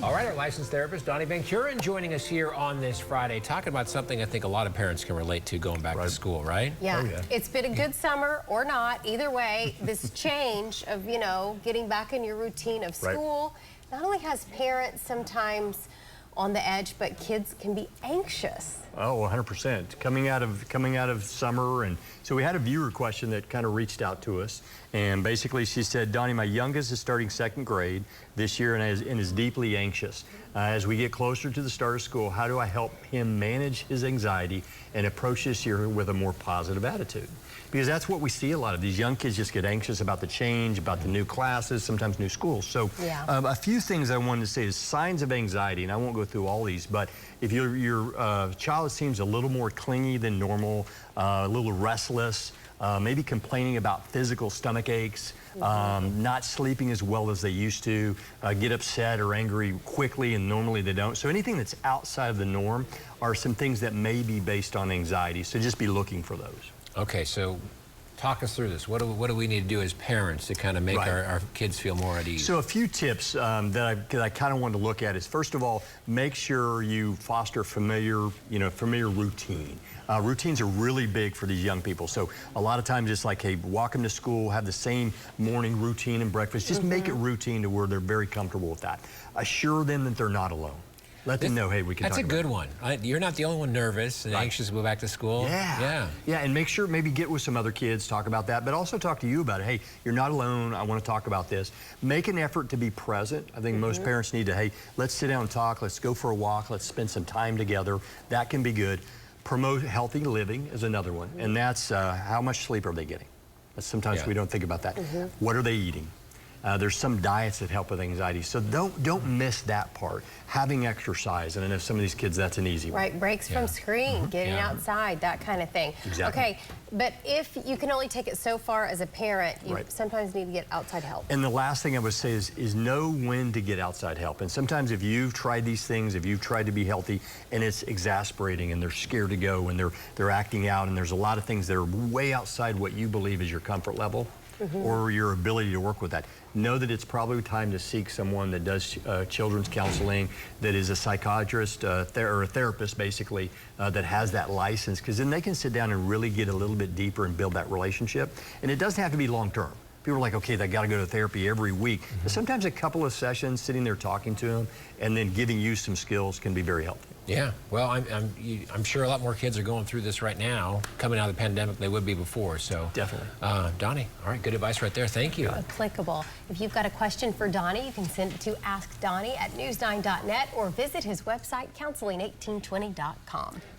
All right, our licensed therapist, Donnie joining us here on this Friday, talking about something I think a lot of parents can relate to going back to school, right? Yeah. Oh, yeah. It's been a good summer or not. Either way, this change of, getting back in your routine of school not only has parents sometimes on the edge, but kids can be anxious. Oh, 100%. Coming out of summer, and so we had a viewer question that kind of reached out to us, and basically she said, Donnie, my youngest is starting second grade this year and is deeply anxious. As we get closer to the start of school, how do I help him manage his anxiety and approach this year with a more positive attitude? Because that's what we see a lot of. These young kids just get anxious about the change, about the new classes, sometimes new schools. So a few things I wanted to say is signs of anxiety, and I won't go through all these, but if your child seems a little more clingy than normal, a little restless, maybe complaining about physical stomach aches, not sleeping as well as they used to, get upset or angry quickly, and normally they don't. So anything that's outside of the norm are some things that may be based on anxiety, so just be looking for those. Okay, so talk us through this. What do we need to do as parents to kind of make our kids feel more at ease? So a few tips that I kind of wanted to look at is, first of all, make sure you foster familiar routine. Routines are really big for these young people. So a lot of times it's like, hey, walk them to school, have the same morning routine and breakfast. Just make it routine to where they're very comfortable with that. Assure them that they're not alone. Let them know, hey, we can talk about it. That's a good one. You're not the only one nervous and anxious to go back to school. Yeah, and make sure maybe get with some other kids, talk about that, but also talk to you about it. Hey, you're not alone. I want to talk about this. Make an effort to be present. I think most parents need to, hey, let's sit down and talk. Let's go for a walk. Let's spend some time together. That can be good. Promote healthy living is another one, and that's how much sleep are they getting? Sometimes we don't think about that. What are they eating? There's some diets that help with anxiety, so don't miss that part. Having exercise, and I know some of these kids, that's an easy one. Right, breaks from screen, getting outside, that kind of thing. Exactly. Okay, but if you can only take it so far as a parent, you sometimes need to get outside help. And the last thing I would say is know when to get outside help. And sometimes if you've tried these things, if you've tried to be healthy, and it's exasperating, and they're scared to go, and they're acting out, and there's a lot of things that are way outside what you believe is your comfort level, or your ability to work with that. Know that it's probably time to seek someone that does children's counseling, that is a psychiatrist or a therapist, basically, that has that license, because then they can sit down and really get a little bit deeper and build that relationship. And it doesn't have to be long-term. People are like, okay, they got to go to therapy every week. But sometimes a couple of sessions, sitting there talking to them, and then giving you some skills can be very helpful. Yeah, well, I'm sure a lot more kids are going through this right now, coming out of the pandemic, than they would be before. So definitely, Donnie. All right, good advice right there. Thank you. Applicable. If you've got a question for Donnie, you can send it to AskDonnie@news9.net or visit his website, counseling1820.com.